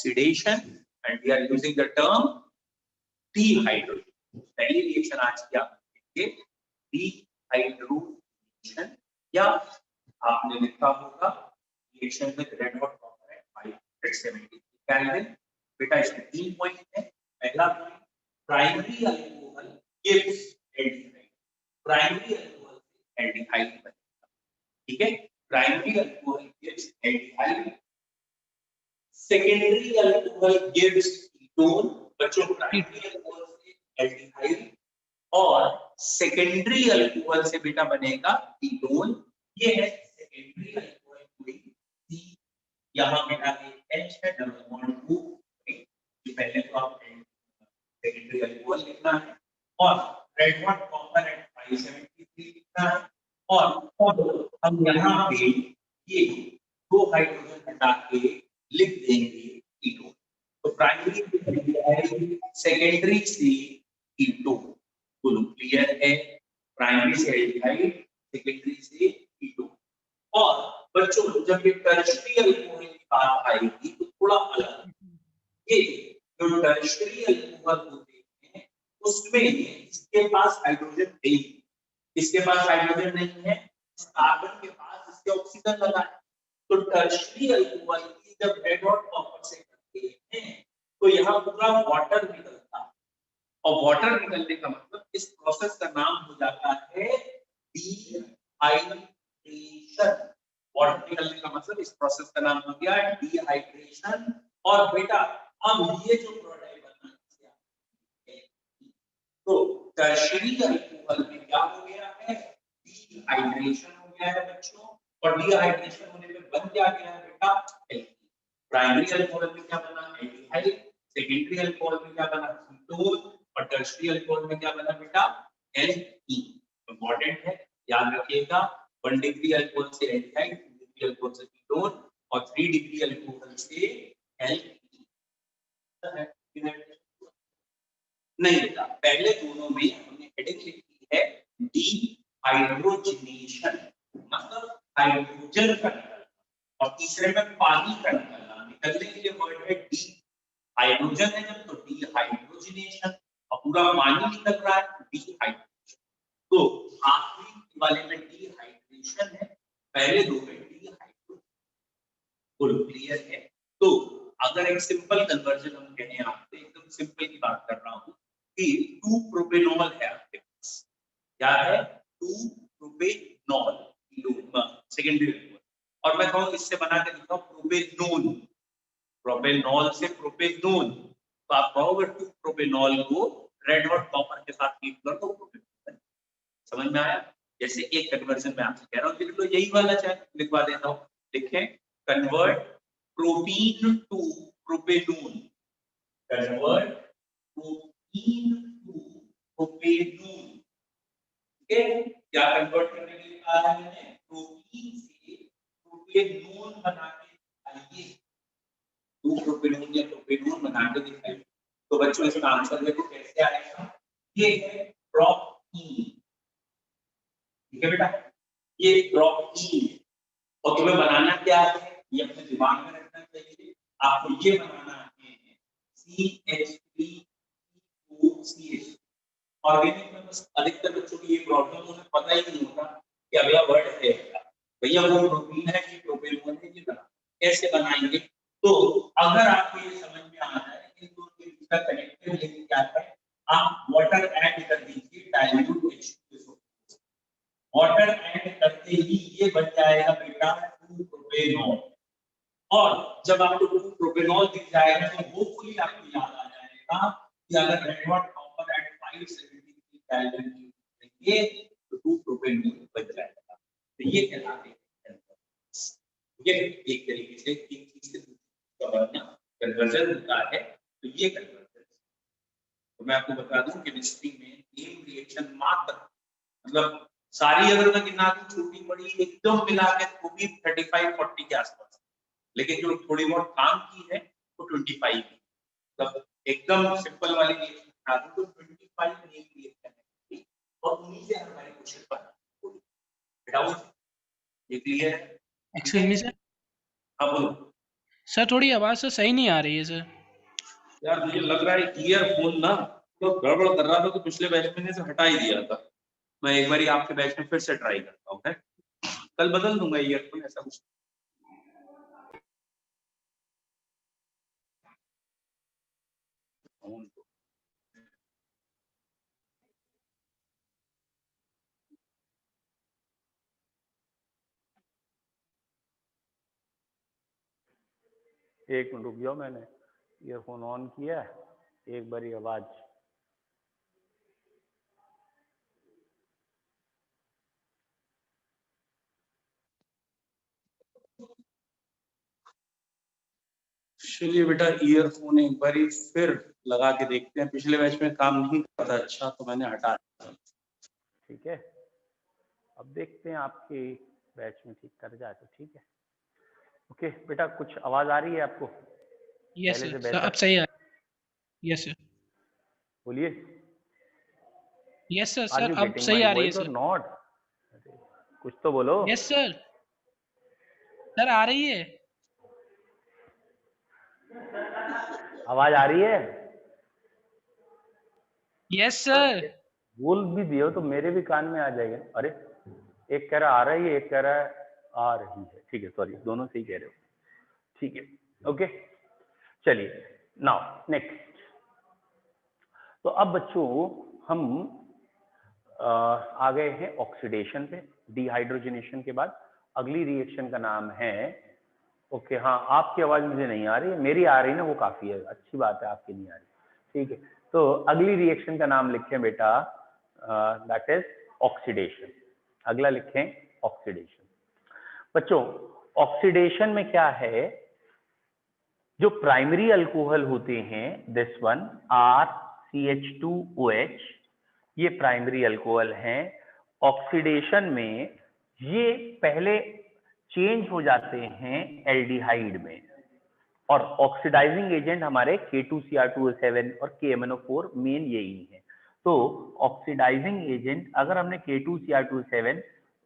oxidation and we are using the term dehydrogenation. पहली reaction आज की आप देखेंगे dehydrogenation, या आपने लिखा होगा reaction with red hot copper at 570 kelvin. बेटा इसमें 3 पॉइंट है। पहला point, primary alcohol gives aldehyde. Primary alcohol से एल्डिहाइड बनेगा, ठीक है। Primary alcohol gives aldehyde, secondary alcohol gives ketone. बच्चों, प्राइमरी अल्कोहल से एल्डिहाइड और सेकेंडरी अल्कोहल से बेटा बनेगा कीटोन। ये है सेकेंडरी अल्कोहल हुई सी, यहां बेटा H है, डबल बॉन्ड 2। ये पहले तो आप सेकेंडरी अल्कोहल लिखना है और रेड हॉट कॉपर एट 573 लिखना है, और हम यहां पे ये 2 हाइड्रोजन हटा के लिख देंगे कीटोन। तो प्राइमरी सेकेंडरी से कीटोन, दोनों क्लियर है। प्राइमरी से एल्डिहाइड, सेकेंडरी से कीटोन। और बच्चों जब ये टर्शियरी अल्कोहल की बात आएगी तो थोड़ा अलग, ये जो टर्शियरी अल्कोहल होते हैं उसमें इसके पास हाइड्रोजन नहीं, इसके पास हाइड्रोजन नहीं है, कार्बन के पास इसके ऑक्सीजन लगा है। तो टर्शियरी अल्कोहल की जब रेड हॉट कॉपर से करते हैं तो यहाँ पूरा वाटर निकलता है, और वाटर निकलने का मतलब इस प्रोसेस का नाम हो जाता है डीहाइड्रेशन। वाटर निकलने का मतलब इस प्रोसेस का नाम हो गया डीहाइड्रेशन। और बेटा अब ये जो प्रोडक्ट बनना है, तो टर्शियरी अल्कोहल में क्या हो गया है, डीहाइड्रेशन हो गया है बच्चों। और डीहाइड्रेशन होने पे बन क्या गया है बेटा, एल्कीन। प्राइमरी अल्कोहल में क्या बना, एल्डिहाइड। सेकेंडरी अल्कोहल में क्या बना, कीटोन। और टर्शियरी अल्कोहल में क्या बना बेटा, एल्कीन। इंपॉर्टेंट है, याद रखिएगा। 1 डिग्री अल्कोहल से एल्डिहाइड, 2 डिग्री अल्कोहल से कीटोन और 3 डिग्री अल्कोहल से एल्कीन। नहीं बेटा, पहले दोनों में हमने हेडिंग लिखी है डीहाइड्रोजनेशन, मतलब हाइड्रोजन का निकलना, और तीसरे में पानी का निकलना। निकलने के लिए वर्ड है डी। हाइड्रोजन है जब तो डीहाइड्रोजनेशन, और पूरा पानी निकल रहा है डीहाइड्रेशन। तो आखिरी वाले में डीहाइड्रेशन है, पहले दो में डीहाइड्रोजन। फुल क्लियर है। तो अगर एक सिंपल कन्वर्जन हम कहें आपसे, एकदम सिंपल की बात कर रहा हूं कि 2 प्रोपेनॉल है आपके पास, क्या है 2 प्रोपेनॉल सेकेंडरी, और मैं कहूं इससे बना के दिखाओ प्रोपेनोन। प्रोपेनॉल से प्रोपेनोन, तो आप कहोगे 2 प्रोपेनॉल को रेड हॉट कॉपर के साथ हीट कर दो, प्रोपेनॉल। समझ में आया? जैसे एक कन्वर्जन में आपसे कह रहा हूं, लिख लो यही वाला, चाहे लिखवा देता हूं। लिखें, convert propene to propanone. Convert propene to propanone. ठीक है, क्या कन्वर्ट करने के लिए कहा है मैंने, प्रोपीन से प्रोपेनोन बना के दिखाइए। 2 प्रोपेनोन या प्रोपेनोन बना के दिखाइए। तो बच्चों इसका आंसर देखो कैसे आएगा, ये है प्रोपीन। ठीक है बेटा, ये प्रोपीन। और तुम्हें बनाना क्या है, ये अपने दिमाग में रखना चाहिए। आपको ये बनाना है CH3COCH। ऑर्गेनिक में बस अधिकतर बच्चों की ये प्रॉब्लम, उन्हें पता ही नहीं होता कि अगला वर्ड है भैया वो प्रोटीन है कि प्रोपेनोन है, ये बना कैसे बनाएंगे। तो अगर आपको ये समझ में आ जाए कि तो इसका कनेक्टिव लिंक क्या है, आप वाटर ऐड कर दीजिए डाइल्यूट H2SO। वाटर ऐड करते ही ये बन जाएगा बेटा 2 प्रोपेनॉल। और जब आपको 2 प्रोपेनॉल दिख जाएगा तो होपफुली आपको याद आ जाएगा कि अगर red hot copper at 573 kelvin ये तो 2 प्रोपेनॉल बन जाएगा। तो ये कहलाते हैं ये एक तरीके से एक चीज से दूसरी बनना कन्वर्जन होता है। तो ये कन्वर्जन, तो मैं आपको बता दूं केमिस्ट्री में नेम रिएक्शन मात्र, मतलब सारी अगर मैं गिना दूं छोटी बड़ी एकदम मिला के तो भी 35-40 के आसपास, लेकिन जो थोड़ी बहुत काम की है तो 25 है। मतलब एकदम सिंपल वाली रिएक्शन बता दूं तो 25 नेम रिएक्शन है, और उन्हीं से हमारे क्वेश्चन बना बेटा। ये क्लियर है? Excuse me sir. हाँ बोलो सर थोड़ी आवाज से सही नहीं आ रही है सर। यार मुझे लग रहा है ईयरफोन ना तो गड़बड़ कर रहा था, तो पिछले बैच में से हटा ही दिया था। मैं एक बार आपके बैच में फिर से ट्राई करता हूँ, कल बदल दूंगा ईयरफोन, ऐसा कुछ। एक मिनट रुक जाओ, मैंने ईयरफोन ऑन किया है, एक बारी आवाज। चलिए बेटा, ईयरफोन एक बार फिर लगा के देखते हैं। पिछले बैच में काम नहीं कर रहा था अच्छा, तो मैंने हटा दिया। ठीक है, अब देखते हैं आपके बैच में ठीक कर जाए तो ठीक है। ओके बेटा, कुछ आवाज आ रही है आपको? यस पहले से सर, अब बेहतर? सही है। Yes sir. बोलिए। Yes sir, are sir you अब गेटिंग सही माई आ रही है वॉइस और सर। नॉट? कुछ तो बोलो। यस सर, सर आ रही है। आवाज आ रही है? Yes sir. बोल भी दियो तो मेरे भी कान में आ जाएगा। अरे, एक कह रहा आ रही है, एक कह रहा है आ रही है। ठीक है, सॉरी, दोनों सही कह रहे हो। ठीक है, ओके, चलिए नाउ नेक्स्ट। तो अब बच्चों हम आ गए हैं ऑक्सीडेशन पे। डिहाइड्रोजनेशन के बाद अगली रिएक्शन का नाम है, ओके हाँ, आपकी आवाज मुझे नहीं आ रही है, मेरी आ रही है ना, वो काफी है, अच्छी बात है, आपकी नहीं आ रही। ठीक है, तो अगली रिएक्शन का नाम लिखें बेटा, दैट इज ऑक्सीडेशन। अगला लिखें ऑक्सीडेशन। बच्चों ऑक्सीडेशन में क्या है, जो प्राइमरी अल्कोहल होते हैं, दिस वन RCH2OH, ये प्राइमरी अल्कोहल हैं। ऑक्सीडेशन में ये पहले चेंज हो जाते हैं एल्डिहाइड में, और ऑक्सीडाइजिंग एजेंट हमारे K2Cr2O7 और KMnO4 मेन यही है। तो ऑक्सीडाइजिंग एजेंट अगर हमने K2Cr2O7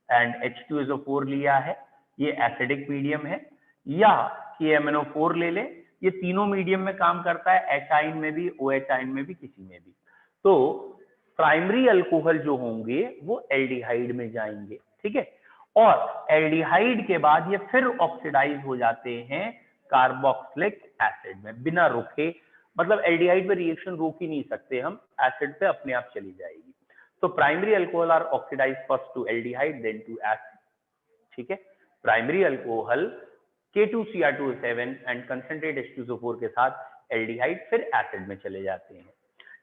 एंड H2SO4 लिया है, ये एसिडिक मीडियम है, या KMnO4 ले ले, ये तीनों मीडियम में काम करता है, H आयन में भी, OH आयन में भी, किसी में भी। तो प्राइमरी अल्कोहल जो होंगे वो एल्डिहाइड में जाएंगे, ठीक है, और एल्डिहाइड के बाद ये फिर ऑक्सीडाइज हो जाते हैं कार्बोक्सिलिक एसिड में बिना रुके। मतलब एल्डिहाइड पे रिएक्शन रोक ही नहीं सकते हम, एसिड पे अपने आप चली जाएगी। तो primary alcohol are oxidise first to aldehyde then to acid, ठीक है। Primary alcohol K2Cr2O7 and concentrate H2SO4 के साथ एल्डिहाइड फिर एसिड में चले जाते हैं।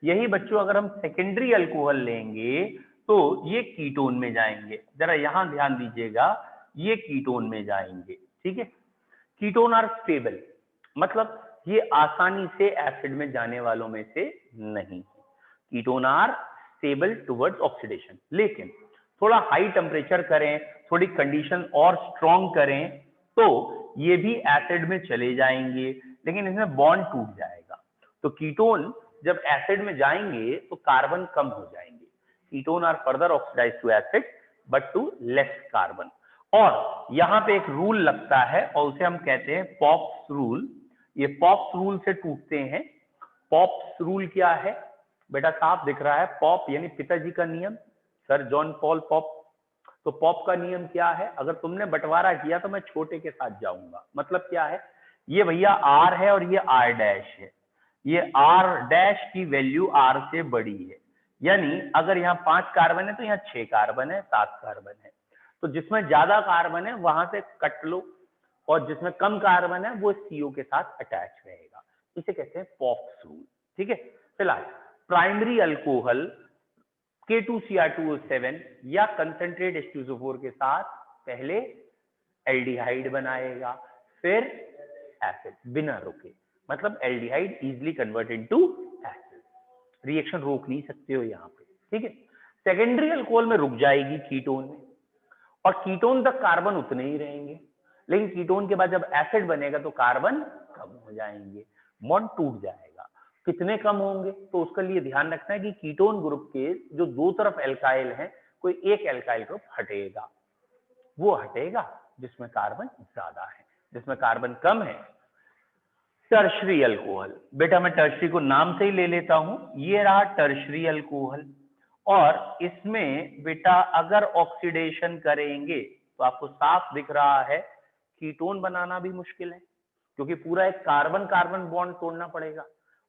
यही बच्चों अगर हम सेकेंडरी अल्कोहल लेंगे तो ये कीटोन में जाएंगे। जरा यहां ध्यान दीजिएगा, ये कीटोन में जाएंगे, ठीक है। कीटोन आर स्टेबल, मतलब ये आसानी से एसिड में जाने वालों में से नहीं है। Ketone are stable towards oxidation, लेकिन थोड़ा हाई टेम्परेचर करें, थोड़ी कंडीशन और स्ट्रॉन्ग करें तो ये भी एसिड में चले जाएंगे, लेकिन इसमें बॉन्ड टूट जाएगा। तो कीटोन जब एसिड में जाएंगे तो कार्बन कम हो जाएंगे। Ketone are further oxidise to acid but to less carbon. और यहां पे एक रूल लगता है और उसे हम कहते हैं पॉप्स रूल। ये पॉप्स रूल से टूटते हैं। पॉप्स रूल क्या है बेटा, साफ दिख रहा है, पॉप यानी पिताजी का नियम, सर जॉन पॉल पॉप। तो पॉप का नियम क्या है, अगर तुमने बंटवारा किया तो मैं छोटे के साथ जाऊंगा। मतलब क्या है, ये भैया आर है और ये आर डैश है, ये आर डैश की वैल्यू आर से बड़ी है, यानी अगर यहाँ 5 कार्बन है तो यहाँ 6 कार्बन है, 7 कार्बन है। तो जिसमें ज्यादा कार्बन है वहां से कट लो, और जिसमें कम कार्बन है वो सीओ के साथ अटैच रहेगा। इसे कहते हैं पॉप्स रूल, ठीक है। फिलहाल प्राइमरी अल्कोहल K2Cr2O7 या कंसंट्रेट H2SO4 के साथ पहले एल्डिहाइड बनाएगा, फिर एसिड बिना रुके। मतलब aldehyde easily converted to acid, reaction रोक नहीं सकते हो यहाँ पे, ठीक है। सेकेंडरी अल्कोहल में रुक जाएगी कीटोन में, और कीटोन तक कार्बन उतने ही रहेंगे, लेकिन कीटोन के बाद जब एसिड बनेगा तो कार्बन कम हो जाएंगे, बॉन्ड टूट जाएगा। कितने कम होंगे, तो उसके लिए ध्यान रखना है कि कीटोन ग्रुप के जो दो तरफ एल्काइल है, कोई एक एल्काइल ग्रुप हटेगा, वो हटेगा जिसमें कार्बन ज्यादा है। जिसमें कार्बन कम है टर्शरी अल्कोहल, बेटा मैं टर्शरी को नाम से ही ले लेता हूं, ये रहा टर्शरी अल्कोहल। और इसमें बेटा अगर ऑक्सीडेशन करेंगे तो आपको साफ दिख रहा है कीटोन बनाना भी मुश्किल है, क्योंकि पूरा एक कार्बन कार्बन बॉन्ड तोड़ना पड़ेगा।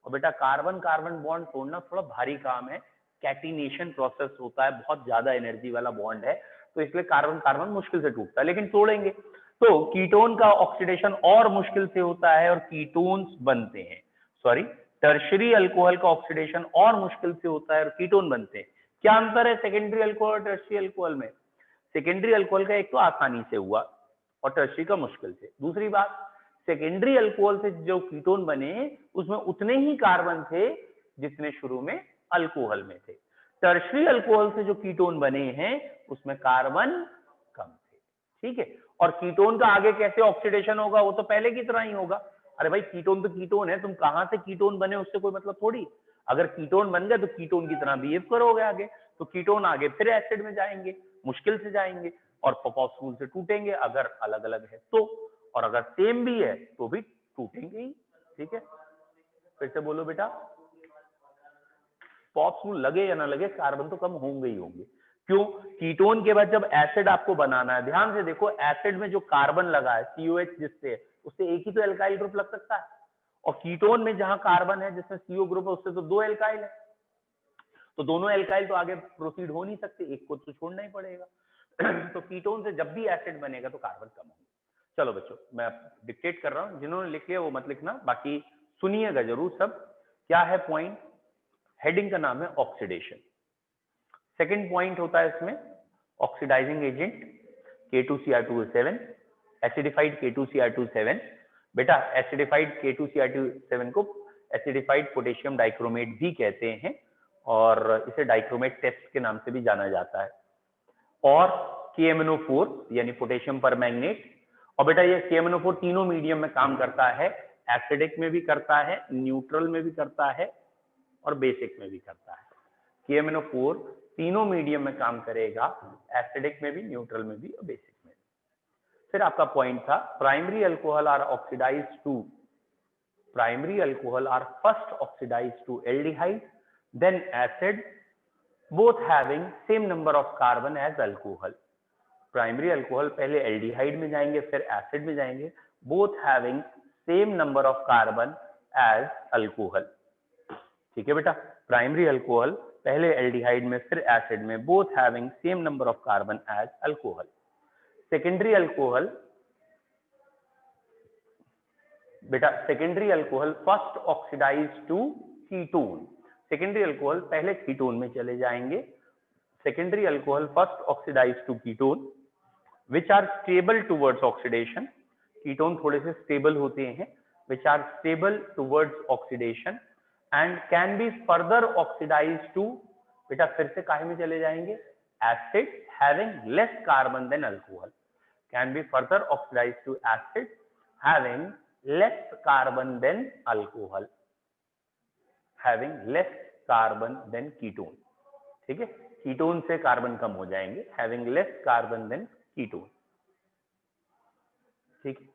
और बेटा कार्बन कार्बन बॉन्ड तोड़ना थोड़ा भारी काम है, कैटिनेशन प्रोसेस होता है, बहुत ज्यादा एनर्जी वाला बॉन्ड है, तो इसलिए कार्बन कार्बन मुश्किल से टूटता है, लेकिन तोड़ेंगे तो कीटोन का ऑक्सीडेशन और मुश्किल से होता है और कीटोन्स बनते हैं। सॉरी, टर्शरी अल्कोहल का ऑक्सीडेशन और मुश्किल से होता है और कीटोन बनते हैं। क्या अंतर है सेकेंडरी अल्कोहल और टर्शरी अल्कोहल में? सेकेंडरी अल्कोहल का एक तो आसानी से हुआ और टर्शरी का मुश्किल से। दूसरी बात, सेकेंडरी अल्कोहल से जो कीटोन बने उसमें उतने ही कार्बन थे जितने शुरू में अल्कोहल में थे। टर्शरी अल्कोहल से जो कीटोन बने हैं उसमें कार्बन कम थे, ठीक है। और कीटोन का आगे कैसे ऑक्सीडेशन होगा, वो तो पहले की तरह ही होगा। अरे भाई कीटोन तो कीटोन है, तुम कहां से कीटोन बने उससे कोई मतलब थोड़ी। अगर कीटोन बन गए तो कीटोन की तरह बिहेव करोगे आगे, तो कीटोन आगे फिर एसिड में जाएंगे, मुश्किल से जाएंगे और फॉस्फोरस से टूटेंगे अगर अलग अलग है तो, और अगर सेम भी है तो भी टूटेंगे ही, ठीक है। फिर से बोलो बेटा, फॉस्फोरस लगे या ना लगे कार्बन तो कम होंगे ही होंगे। क्यों? कीटोन के बाद जब एसिड आपको बनाना है, ध्यान से देखो, एसिड में जो कार्बन लगा है COH जिससे, उससे एक ही तो एल्काइल ग्रुप लग सकता है, और कीटोन में जहां कार्बन है जिसमें CO ग्रुप है उससे तो 2 एल्काइल है, तो दोनों एल्काइल तो आगे प्रोसीड हो नहीं सकते, एक को तो छोड़ना ही पड़ेगा। तो कीटोन से जब भी एसिड बनेगा तो कार्बन कम होगा। चलो बच्चों, मैं डिक्टेट कर रहा हूं, जिन्होंने लिख लिया वो मत लिखना, बाकी सुनिएगा जरूर सब। क्या है पॉइंट? हेडिंग का नाम है ऑक्सीडेशन। सेकंड पॉइंट होता है इसमें oxidising agent K2Cr2O7, acidified K2Cr2O7। बेटा एसिडिफाइड K2Cr2O7 को एसिडिफाइड पोटेशियम डाइक्रोमेट भी कहते हैं और इसे डाइक्रोमेट टेस्ट के नाम से भी जाना जाता है। और KMnO4 यानी पोटेशियम परमैंगनेट। और बेटा ये KMnO4 तीनों मीडियम में काम करता है, एसिडिक में भी करता है, न्यूट्रल में भी करता है और बेसिक में भी करता है। KMnO4 तीनों मीडियम में काम करेगा, एसिडिक में भी, न्यूट्रल में भी और बेसिक में। फिर आपका पॉइंट था primary alcohol are oxidised to, primary alcohol are first oxidised to aldehyde then acid, both having same number of carbon as alcohol। Primary alcohol पहले एल्डिहाइड में जाएंगे फिर एसिड में जाएंगे, both having same number of carbon as alcohol। ठीक है बेटा, primary alcohol पहले एल्डिहाइड में फिर एसिड में, both having same number of carbon as alcohol। Secondary alcohol, बेटा secondary alcohol first oxidize to ketone, secondary alcohol पहले कीटोन में चले जाएंगे। Secondary alcohol first oxidize to ketone which are stable towards oxidation, ketone थोड़े से stable होते हैं, which are stable towards oxidation and can be further oxidise to, बेटा फिर से काहे में चले जाएंगे, acid having less carbon than alcohol, can be further oxidise to acid having less carbon than alcohol, having less carbon than ketone। ठीक है, ketone से कार्बन कम हो जाएंगे, having less carbon than ketone। ठीक है,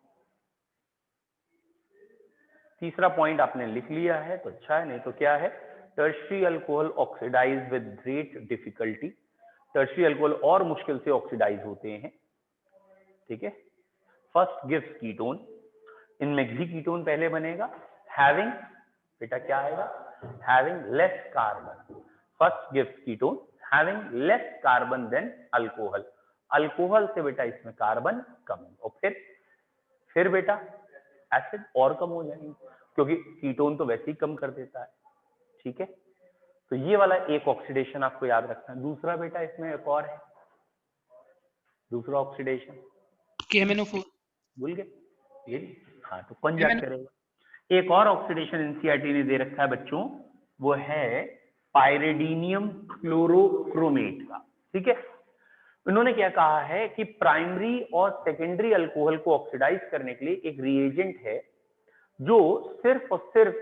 तीसरा पॉइंट आपने लिख लिया है तो अच्छा है, नहीं तो क्या है, tertiary alcohol oxidise with great difficulty, tertiary alcohol और मुश्किल से ऑक्सीडाइज होते हैं। ठीक है, फर्स्ट गिव्स कीटोन, इनमें भी कीटोन पहले बनेगा, हैविंग, बेटा क्या आएगा, having less carbon, first gives ketone having less carbon than alcohol, alcohol से बेटा इसमें कार्बन कम है, और फिर बेटा एसिड और कम हो जाएंगे क्योंकि कीटोन तो वैसे ही कम कर देता है। ठीक है, तो ये वाला एक ऑक्सीडेशन आपको याद रखना है। दूसरा बेटा इसमें एक और है, दूसरा ऑक्सीडेशन KMnO4 भूल गए, ये हाँ तो कौन याद करेगा। एक और ऑक्सीडेशन एनसीईआरटी ने दे रखा है बच्चों, वो है पायरिडीनियम क्लोरोक्रोमेट का। ठीक है, उन्होंने क्या कहा है कि प्राइमरी और सेकेंडरी अल्कोहल को ऑक्सीडाइज करने के लिए एक रिएजेंट है जो सिर्फ और सिर्फ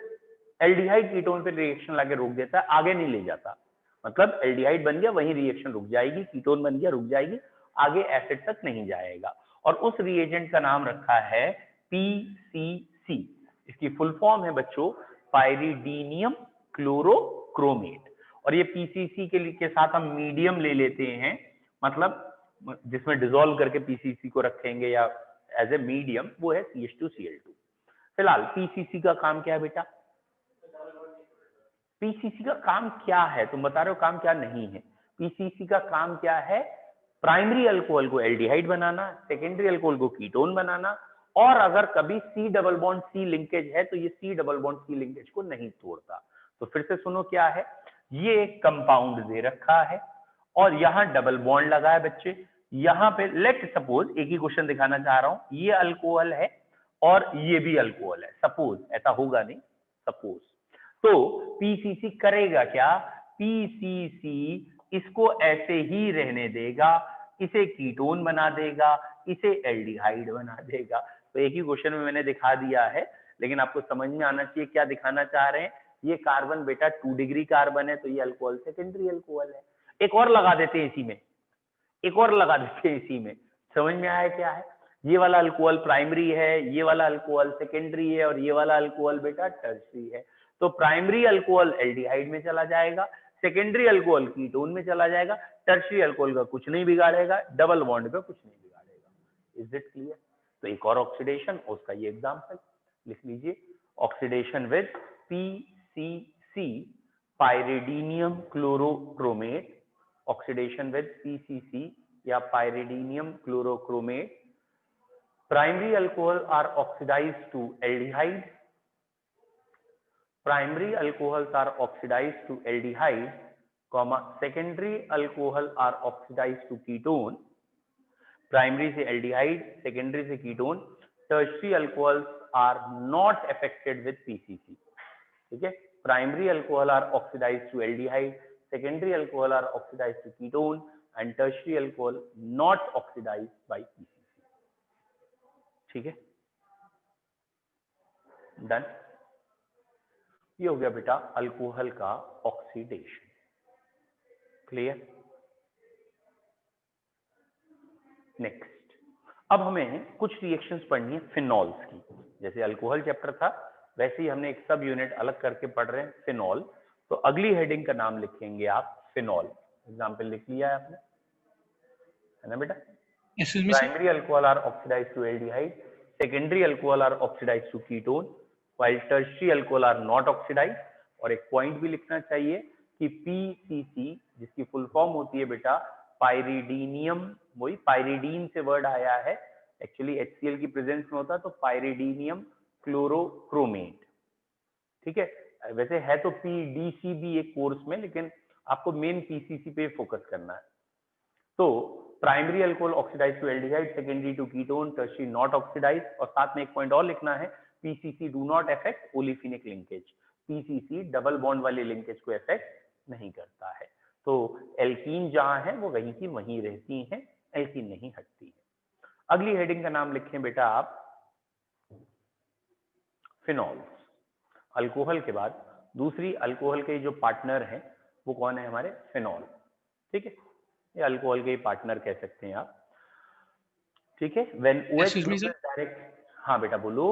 एल्डिहाइड कीटोन पे रिएक्शन लाके रोक देता है, आगे नहीं ले जाता। मतलब एल्डिहाइड बन गया वहीं रिएक्शन रुक जाएगी, कीटोन बन गया रुक जाएगी, आगे एसिड तक नहीं जाएगा, और उस रिएजेंट का नाम रखा है PCC, इसकी फुल फॉर्म है बच्चों पाइरिडीनियम क्लोरोक्रोमेट। और ये पीसीसी के साथ हम मीडियम ले लेते हैं, मतलब जिसमें डिसॉल्व करके पीसीसी को रखेंगे या एज ए मीडियम, वो है CH2Cl2। फिलहाल पीसीसी का काम क्या है बेटा? पीसीसी का काम क्या है? तुम बता रहे हो काम क्या नहीं है। पीसीसी का काम क्या है? प्राइमरी अल्कोहल को एल्डिहाइड बनाना, सेकेंडरी अल्कोहल को कीटोन बनाना, और अगर कभी C double bond C linkage है तो ये C double bond C linkage को नहीं तोड़ता। तो फिर से सुनो क्या है, ये एक कंपाउंड दे रखा है और यहाँ डबल बॉन्ड लगा है बच्चे। यहाँ पे लेट सपोज, एक ही क्वेश्चन दिखाना चाह रहा हूं, ये अल्कोहल है और ये भी अल्कोहल है, सपोज, ऐसा होगा नहीं, सपोज। तो पीसीसी करेगा क्या? पीसीसी इसको ऐसे ही रहने देगा, इसे कीटोन बना देगा, इसे एल्डिहाइड बना देगा। तो एक ही क्वेश्चन में मैंने दिखा दिया है, लेकिन आपको समझ में आना चाहिए क्या दिखाना चाह रहे हैं। ये कार्बन बेटा 2 डिग्री कार्बन है, तो ये अल्कोहल सेकेंडरी अल्कोहल है। एक और लगा देते हैं इसी में, एक और लगा देते हैं इसी में, समझ में आया क्या है? ये वाला अल्कोहल प्राइमरी है, ये वाला अल्कोहल सेकेंडरी है, और ये वाला अल्कोहल बेटा टर्शियरी है। तो प्राइमरी अल्कोहल एल्डिहाइड में चला जाएगा, सेकेंडरी अल्कोहल कीटोन में चला जाएगा, टर्शियरी अल्कोहल का कुछ नहीं बिगाड़ेगा, डबल बॉन्ड पे कुछ नहीं बिगाड़ेगा। Is it clear? तो एक और ऑक्सीडेशन, उसका ये एग्जांपल लिख लीजिए, oxidation with PCC pyridinium chlorochromate, oxidation with PCC या pyridinium chlorochromate, primary alcohol are oxidized to aldehyde, primary alcohols are oxidized to aldehyde, comma secondary alcohol are oxidized to ketone, primary से aldehyde, secondary से ketone, tertiary alcohols are not affected with PCC, ठीक है? primary alcohol are oxidized to aldehyde, secondary alcohol are oxidized to ketone, and tertiary alcohol not oxidized by PCC, ठीक है? Done. ये हो गया बेटा अल्कोहल का ऑक्सीडेशन। क्लियर? नेक्स्ट, अब हमें कुछ रिएक्शंस पढ़नी है फिनॉल्स की। जैसे अल्कोहल चैप्टर था, वैसे ही हमने एक सब यूनिट अलग करके पढ़ रहे हैं फिनॉल। तो अगली हेडिंग का नाम लिखेंगे आप फिनॉल। एग्जाम्पल लिख लिया है आपने, है ना बेटा? Primary alcohol are oxidized to aldehyde, secondary alcohol are oxidized to ketone, while tertiary alcohol are not oxidized। और एक पॉइंट भी लिखना चाहिए कि PCC, जिसकी फुल फॉर्म होती है बेटा पाइरिडीनियम, वही पाइरिडीन से वर्ड आया है, एक्चुअली HCl की प्रेजेंस में होता है, तो पाइरिडीनियम क्लोरोक्रोमेट, ठीक है? वैसे है तो PDC भी एक कोर्स में, लेकिन आपको मेन PCC पे फोकस करना है। तो primary alcohol oxidize to aldehyde, secondary to ketone, tertiary not oxidize. और साथ में एक पॉइंट और लिखना है, PCC do not affect olefinic linkage. PCC double bond वाले लिंकेज को अफेक्ट नहीं करता है। तो एल्कीन जहां है वो वहीं की वहीं रहती हैं, एल्कीन नहीं हटती है। अगली हेडिंग का नाम लिखें बेटा आप फिनॉल्स। अल्कोहल के बाद दूसरी अल्कोहल के जो पार्टनर हैं वो कौन है? हमारे फिनॉल, ठीक है? ये अल्कोहल के पार्टनर कह सकते हैं आप, ठीक है? When OH group is direct, हाँ बेटा बोलो।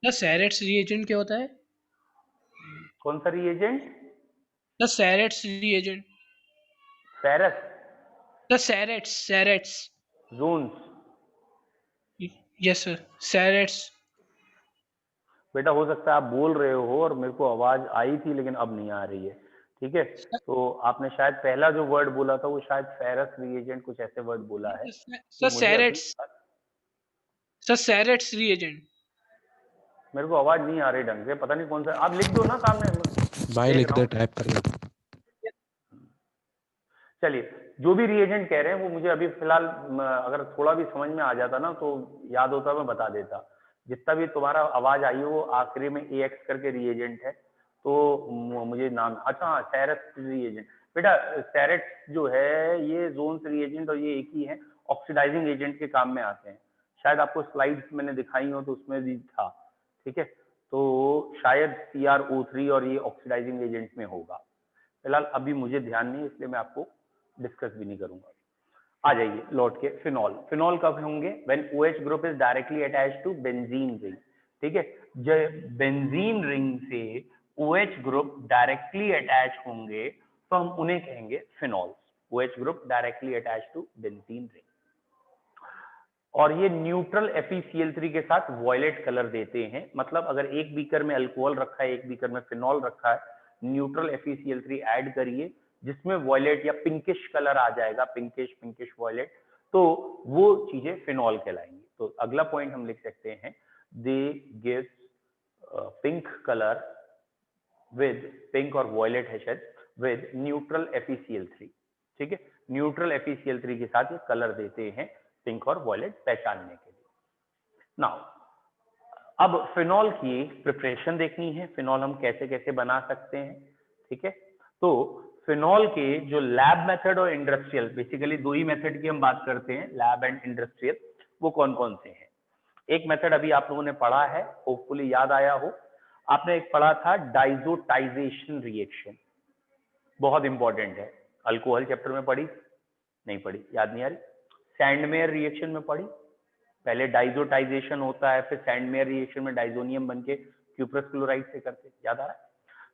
द सेरेट्स रिएजेंट क्या होता है? कौन सा reagent? The Sarett's reagent. Ferrous? The Sarett's Jones? Yes sir, Sarett's. बेटा हो सकता है आप बोल रहे हो और मेरे को आवाज आई थी लेकिन अब नहीं आ रही है, ठीक है? तो आपने शायद पहला जो वर्ड बोला था वो शायद फेरस रिएजेंट, कुछ ऐसे वर्ड बोला है। Sir Sarett's, sir Sarett's reagent. मेरे को आवाज नहीं आ रही ढंग से, पता नहीं कौन सा। आप लिख दो ना सामने, भाई लिख दे, टाइप कर ले। चलिए, जो भी रिएजेंट कह रहे हैं वो मुझे अभी फिलहाल अगर थोड़ा भी समझ में आ जाता ना तो याद होता, मैं बता देता। जितना भी तुम्हारा आवाज आई हो, आखिरी में AX करके रिएजेंट है, तो मुझे नाम, अच्छा हाँ, सेरेट्स रिएजेंट। बेटा सेरेट्स जो है ये जोन्स रिएजेंट और ये एक ही है, ऑक्सीडाइजिंग एजेंट के काम में आते हैं। शायद आपको स्लाइड्स मैंने दिखाई हो तो उसमें भी था, ठीक है? तो शायद CrO3 और ये ऑक्सीडाइजिंग एजेंट में होगा। फिलहाल अभी मुझे ध्यान नहीं, इसलिए मैं आपको डिस्कस भी नहीं करूंगा। आ जाइए लौट के फिनॉल। फिनॉल कब होंगे? When OH group is directly attached to benzene ring, ठीक है? जब बेंजीन रिंग से OH ग्रुप डायरेक्टली अटैच होंगे तो हम उन्हें कहेंगे phenols. OH group directly attach to benzene ring, और ये न्यूट्रल FeCl3 के साथ वॉयलेट कलर देते हैं। मतलब अगर एक बीकर में अल्कोहल रखा है, एक बीकर में फिनॉल रखा है, न्यूट्रल FeCl3 ऐड करिए जिसमें वॉयलेट या पिंकिश कलर आ जाएगा, पिंकिश वॉयलेट, तो वो चीजें फिनॉल कहलाएंगी। तो अगला पॉइंट हम लिख सकते हैं, they gives pink colour with pink और violet hashes with neutral FeCl3। ठीक है, न्यूट्रल FeCl3 के साथ ये कलर देते हैं पिंक और वॉयलेट पहचानने के लिए। नाउ अब फिनॉल की प्रिपरेशन देखनी है, फिनॉल हम कैसे कैसे बना सकते हैं। ठीक है, तो फिनॉल के जो लैब मेथड और इंडस्ट्रियल, बेसिकली दो ही मेथड की हम बात करते हैं, लैब एंड इंडस्ट्रियल, वो कौन कौन से हैं। एक मेथड अभी आप लोगों ने पढ़ा है, होपफुली याद आया हो, आपने एक पढ़ा था डाइजोटाइजेशन रिएक्शन, बहुत इंपॉर्टेंट है। अल्कोहल चैप्टर में पढ़ी, नहीं पढ़ी, याद नहीं आ रही। सैंडमेयर रिएक्शन में पढ़ी, पहले डाइजोटाइजेशन होता है, फिर सैंडमेयर रिएक्शन में डाइजोनियम बनके क्यूप्रस क्लोराइड से करते, याद आ रहा है।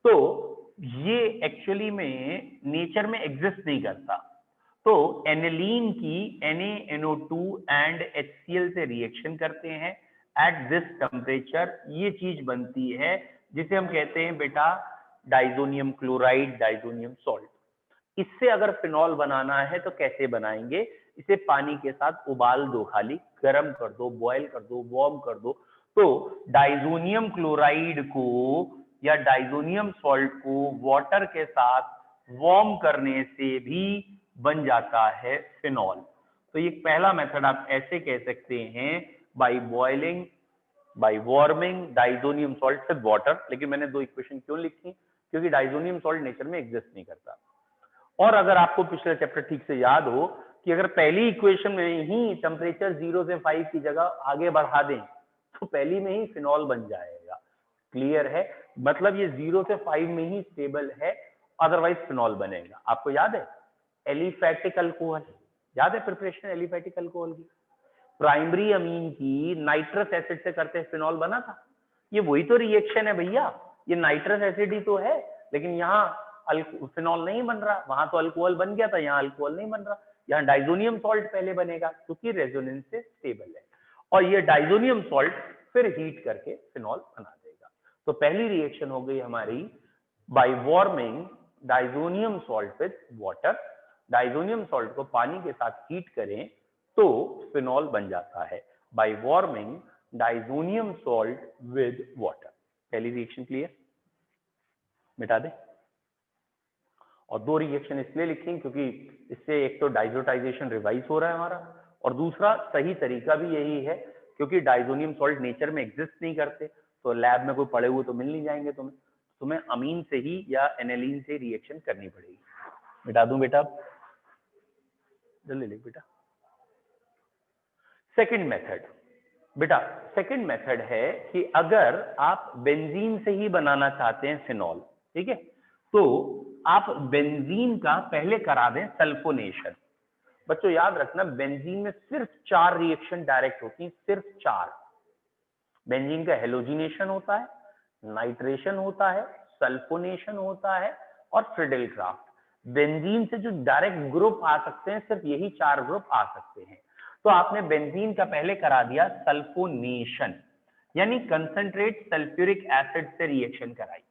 तो ये एक्चुअली में नेचर में एग्जिस्ट नहीं करता। तो एनिलीन की NaNO2 एंड HCl से रिएक्शन करते हैं एट दिस टेम्परेचर, ये चीज बनती है जिसे हम कहते हैं बेटा डाइजोनियम क्लोराइड, डाइजोनियम सॉल्ट। इससे अगर फिनॉल बनाना है तो कैसे बनाएंगे, इसे पानी के साथ उबाल दो, खाली गर्म कर दो, बॉयल कर दो, वार्म कर दो, तो डाइजोनियम क्लोराइड को या डाइजोनियम सॉल्ट को वाटर के साथ वार्म करने से भी बन जाता है फिनॉल। तो ये पहला मेथड आप ऐसे कह सकते हैं, by boiling, by warming diazonium salt with water. लेकिन मैंने दो इक्वेशन क्यों लिखी, क्योंकि डाइजोनियम सॉल्ट नेचर में एग्जिस्ट नहीं करता। और अगर आपको पिछले चैप्टर ठीक से याद हो कि अगर पहली इक्वेशन में ही टेम्परेचर 0 से 5 की जगह आगे बढ़ा दें तो पहली में ही फिनॉल बन जाएगा। क्लियर है, मतलब ये 0 से 5 में ही स्टेबल है, अदरवाइज फिनॉल बनेगा। आपको याद है एलिफैटिक अल्कोहल, याद है प्रिपरेशन एलिफैटिक अल्कोहल की, प्राइमरी अमीन की नाइट्रस एसिड से करते फिनॉल बना था। ये वही तो रिएक्शन है भैया, ये नाइट्रस एसिड ही तो है, लेकिन यहाँ फिनॉल नहीं बन रहा, वहां तो अल्कोहल बन गया था, यहाँ अल्कोहल नहीं बन रहा। यहाँ डाइजोनियम सॉल्ट पहले बनेगा क्योंकि रेजोनेंस से स्टेबल है, और ये डाइजोनियम सॉल्ट फिर हीट करके फिनॉल बना देगा। तो पहली रिएक्शन हो गई हमारी by warming diazonium salt with water. Diazonium salt को पानी के साथ हीट करें तो फिनॉल बन जाता है, by warming diazonium salt with water. पहली रिएक्शन क्लियर, मिटा दे। और दो रिएक्शन इसलिए लिखी क्योंकि इससे एक तो डाइजोटाइजेशन रिवाइज हो रहा है हमारा, और दूसरा सही तरीका भी यही है क्योंकि डाइजोनियम सॉल्ट नेचर में एग्जिस्ट नहीं करते, तो लैब में कोई पड़े हुए तो मिल नहीं जाएंगे तुम्हें अमीन से ही या एनिलीन से रिएक्शन करनी पड़ेगी। मिटा दूं बेटा, जल्दी लिख बेटा। सेकंड मेथड, बेटा सेकंड मेथड है कि अगर आप बेंजीन से ही बनाना चाहते हैं फिनॉल, ठीक है, तो आप बेंजीन का पहले करा दें सल्फोनेशन। बच्चों याद रखना, बेंजीन में सिर्फ 4 रिएक्शन डायरेक्ट होती हैं, सिर्फ 4। बेंजीन का हेलोजिनेशन होता है, नाइट्रेशन होता है, सल्फोनेशन होता है और फ्रिडलक्राफ्ट। बेंजीन से जो डायरेक्ट ग्रुप आ सकते हैं सिर्फ यही 4 ग्रुप आ सकते हैं। तो आपने बेंजीन का पहले करा दिया सल्फोनेशन, यानी कंसंट्रेट सल्फ्यूरिक एसिड से रिएक्शन कराई।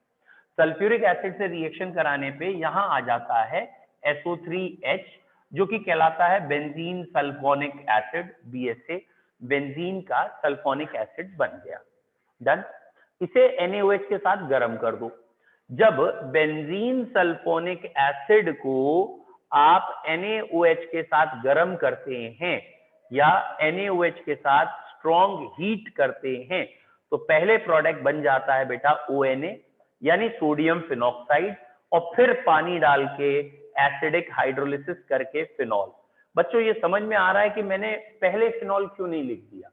सल्फ्यूरिक एसिड से रिएक्शन कराने पे यहां आ जाता है SO3H, जो कि कहलाता है benzene sulphonic acid, BSA। Benzene का सल्फोनिक एसिड बन गया, डन। इसे NaOH के साथ गर्म कर दो। जब बेंजीन सल्फोनिक एसिड को आप NaOH के साथ गर्म करते हैं या NaOH के साथ स्ट्रॉन्ग हीट करते हैं तो पहले प्रोडक्ट बन जाता है बेटा ONA, यानी सोडियम फिनॉक्साइड, और फिर पानी डाल के एसिडिक हाइड्रोलिसिस करके फिनॉल। बच्चों ये समझ में आ रहा है कि मैंने पहले फिनॉल क्यों नहीं लिख दिया।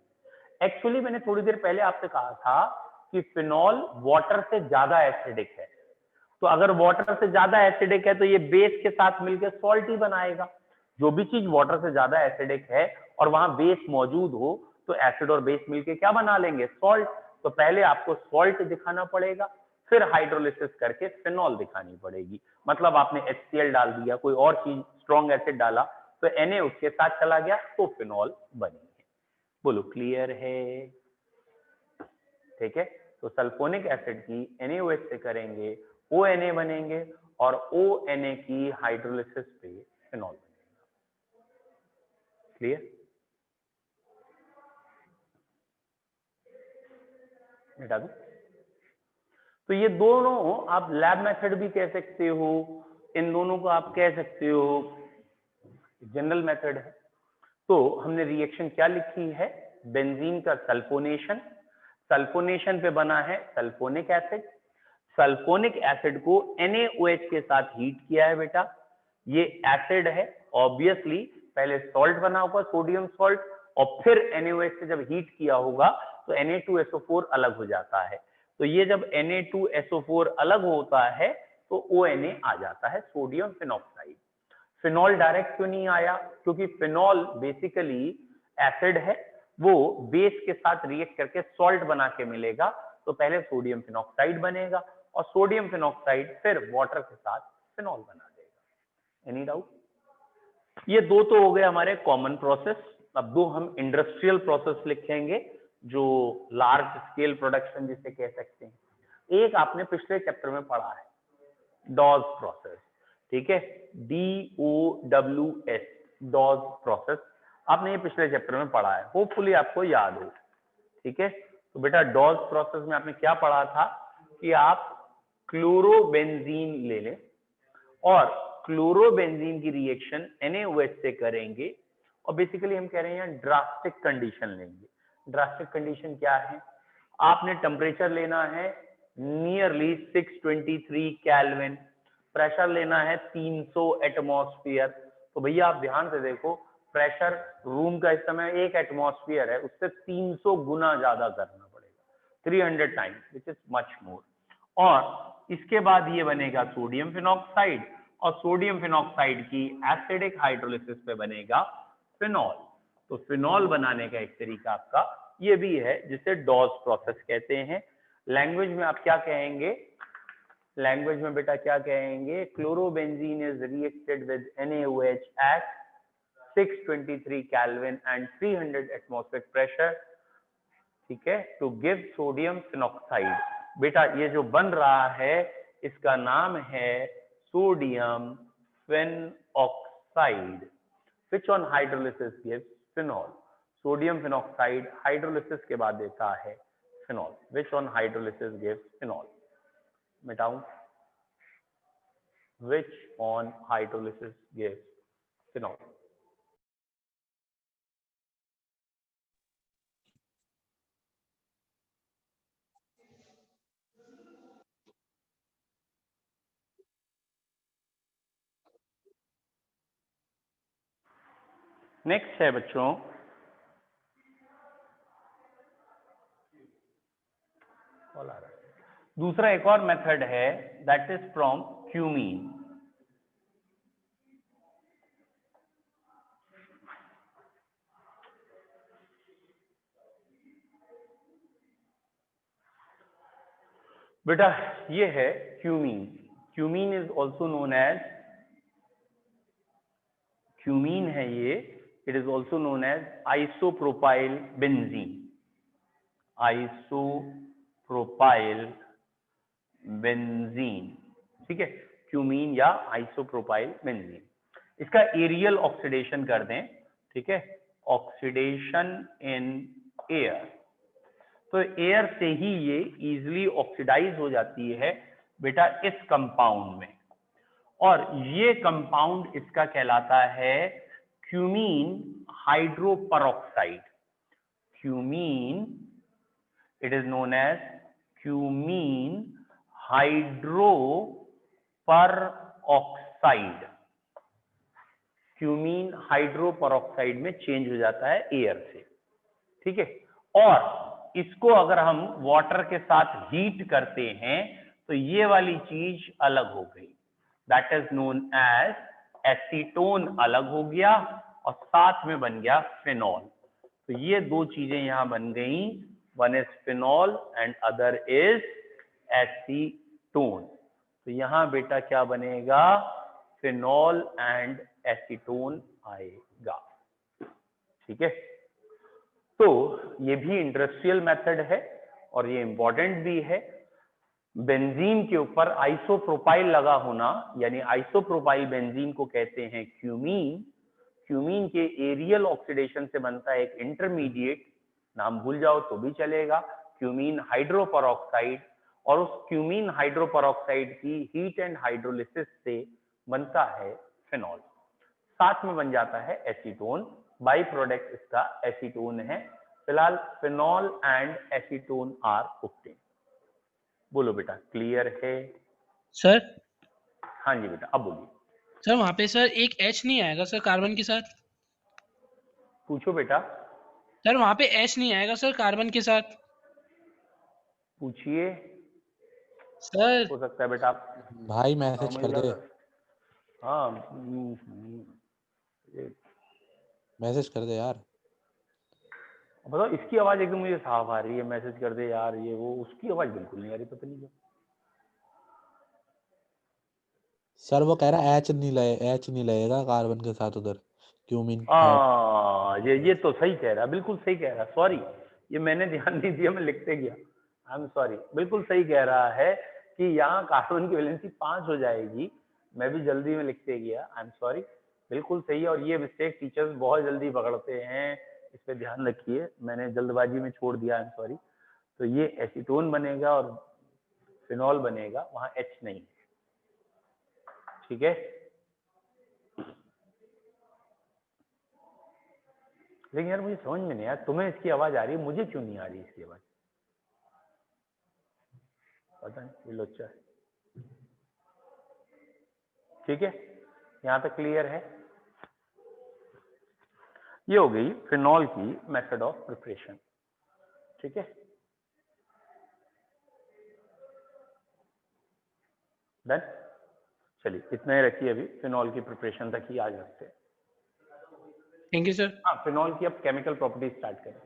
एक्चुअली मैंने थोड़ी देर पहले आपसे कहा था कि फिनॉल वाटर से ज्यादा एसिडिक है, तो अगर वाटर से ज्यादा एसिडिक है तो ये बेस के साथ मिलकर सॉल्ट ही बनाएगा। जो भी चीज वाटर से ज्यादा एसिडिक है और वहां बेस मौजूद हो तो एसिड और बेस मिलके क्या बना लेंगे, सॉल्ट। तो पहले आपको सॉल्ट दिखाना पड़ेगा, फिर हाइड्रोलिसिस करके फिनॉल दिखानी पड़ेगी। मतलब आपने HCl डाल दिया, कोई और चीज स्ट्रॉन्ग एसिड डाला तो Na उसके साथ चला गया तो फिनॉल बनी है। बोलो क्लियर है? ठीक है, तो सल्फोनिक एसिड की NaOH से करेंगे ONA बनेंगे और ONA की हाइड्रोलिसिस पे फिनॉल बनेगा। क्लियर? बेटा तो ये दोनों आप लैब मेथड भी कह सकते हो, इन दोनों को आप कह सकते हो जनरल मेथड है। तो हमने रिएक्शन क्या लिखी है? बेंजीन का सल्फोनेशन, सल्फोनेशन पे बना है सल्फोनिक एसिड, सल्फोनिक एसिड को NaOH के साथ हीट किया है बेटा, ये एसिड है, ऑब्वियसली पहले सॉल्ट बना होगा सोडियम सॉल्ट और फिर NaOH से जब हीट किया होगा तो Na2SO4 अलग हो जाता है। तो ये जब Na2SO4 अलग होता है तो ONA आ जाता है, सोडियम फिनॉक्साइड। फिनॉल डायरेक्ट क्यों नहीं आया? क्योंकि फिनॉल बेसिकली एसिड है, वो बेस के साथ रिएक्ट करके सॉल्ट बना के मिलेगा, तो पहले सोडियम फिनॉक्साइड बनेगा और सोडियम फिनॉक्साइड फिर वाटर के साथ फिनॉल बना देगा। Any doubt? ये दो तो हो गए हमारे कॉमन प्रोसेस। अब दो हम इंडस्ट्रियल प्रोसेस लिखेंगे जो लार्ज स्केल प्रोडक्शन जिसे कह सकते हैं। एक आपने पिछले चैप्टर में पढ़ा है, डॉज प्रोसेस, ठीक है, DOWS, डॉज प्रोसेस, आपने ये पिछले चैप्टर में पढ़ा है, होपफुली आपको याद हो। ठीक है, तो बेटा डॉज प्रोसेस में आपने क्या पढ़ा था कि आप क्लोरोबेंजीन ले लें और क्लोरोबेंजीन की रिएक्शन NaOH से करेंगे और बेसिकली हम कह रहे हैं यहाँ ड्रास्टिक कंडीशन लेंगे। ड्रास्टिक कंडीशन क्या है? आपने टेम्परेचर लेना है नियरली 623 केल्विन, प्रेशर लेना है 300 एटमॉस्फेयर। तो भैया आप ध्यान से देखो, प्रेशर रूम का इस समय 1 एटमॉस्फेयर है, उससे 300 गुना ज्यादा करना पड़ेगा, 300 times, which is much more. और इसके बाद ये बनेगा सोडियम फिनॉक्साइड और सोडियम फिनॉक्साइड की एसिडिक हाइड्रोलिसिस पे बनेगा फिनॉल। तो फिनॉल बनाने का एक तरीका आपका ये भी है जिसे डॉज प्रोसेस कहते हैं। लैंग्वेज में आप क्या कहेंगे? लैंग्वेज में बेटा क्या कहेंगे? Chlorobenzene is reacted with NaOH at 623 kelvin and 300 atmospheric pressure, ठीक है, टू गिव सोडियम फिनॉक्साइड। बेटा ये जो बन रहा है इसका नाम है sodium phenoxide, which on hydrolysis gives phenol. Sodium phenoxide hydrolysis के बाद देता है phenol, which on hydrolysis gives phenol. मिटाऊं? which on hydrolysis gives phenol. Next है बच्चों दूसरा एक और मेथड है, दैट इज फ्रॉम क्यूमीन। बेटा ये है cumene. Cumene is also known as, cumene है ये, it is also known as isopropyl benzene. Isopropyl benzene, ठीक है, क्यूमीन या आइसोप्रोपाइल बेंजीन। इसका एरियल ऑक्सीडेशन कर दें, ठीक है, ऑक्सीडेशन इन एयर, तो एयर से ही ये इजिली ऑक्सीडाइज हो जाती है बेटा इस कंपाउंड में, और ये कंपाउंड इसका कहलाता है cumene hydroperoxide. Cumene, it is known as cumene hydroperoxide. Cumene hydroperoxide में चेंज हो जाता है एयर से, ठीक है, और इसको अगर हम वाटर के साथ हीट करते हैं तो ये वाली चीज अलग हो गई, that is known as acetone अलग हो गया और साथ में बन गया फिनॉल। तो ये दो चीजें यहां बन गई one is phenol and other is acetone. तो यहाँ बेटा क्या बनेगा, फिनॉल एंड एसीटोन आएगा। ठीक है, तो ये भी इंडस्ट्रियल मेथड है और ये इंपॉर्टेंट भी है। बेंजीन के ऊपर आइसोप्रोपाइल लगा होना, यानी आइसोप्रोपाइल बेंजीन को कहते हैं क्यूमीन। क्यूमीन के एरियल ऑक्सीडेशन से बनता है एक इंटरमीडिएट, नाम भूल जाओ तो भी चलेगा, क्यूमीन हाइड्रोपरऑक्साइड, और उस क्यूमीन हाइड्रोपरऑक्साइड की हीट एंड हाइड्रोलिसिस से बनता है फिनॉल, साथ में बन जाता है एसीटोन। बाई प्रोडक्ट इसका एसीटोन है। फिलहाल phenol and acetone are obtain. बोलो बेटा, क्लियर है? सर हाँ जी बेटा, अब बोलिए। सर वहाँ पे सर एक H नहीं आएगा सर कार्बन के साथ? पूछो बेटा, सर वहाँ पे H नहीं आएगा सर कार्बन के साथ? पूछिए। सर हो सकता है बेटा आप भाई मैसेज समझ कर दे, जाओ। हाँ मैसेज कर दे यार। बताओ, इसकी आवाज एकदम मुझे साफ आ रही है, मैसेज कर दे यार, ये वो, उसकी आवाज बिल्कुल नहीं आ रही, पता नहीं क्यों। सर वो कह रहा एच नहीं लगेगा कार्बन के साथ उधर, क्यूमीन ये तो सही कह रहा, बिल्कुल सही कह रहा। सॉरी, ये मैंने ध्यान नहीं दिया, मैं लिखते गया, आई एम सॉरी। बिल्कुल सही कह रहा है कि यहाँ कार्बन की वैलेंसी 5 हो जाएगी, मैं भी जल्दी में लिखते गया, आई एम सॉरी। बिल्कुल सही है, और ये मिस्टेक टीचर्स बहुत जल्दी पकड़ते हैं, इस पे ध्यान रखिए, मैंने जल्दबाजी में छोड़ दिया, आई एम सॉरी। तो ये एसीटोन बनेगा और फिनॉल बनेगा, वहाँ एच नहीं है। ठीक है, लेकिन यार मुझे समझ में नहीं आया, तुम्हें इसकी आवाज आ रही है, मुझे क्यों नहीं आ रही इसकी आवाज, पता नहीं, ये लोचा है। ठीक है, यहां तक क्लियर है? ये हो गई फिनॉल की मेथड ऑफ प्रिपरेशन। ठीक है, डन। चलिए इतना ही रखिए, अभी फिनॉल की प्रिपरेशन तक ही आज रखते हैं। Thank you sir. हाँ, फिनॉल की अब केमिकल प्रॉपर्टी स्टार्ट करें।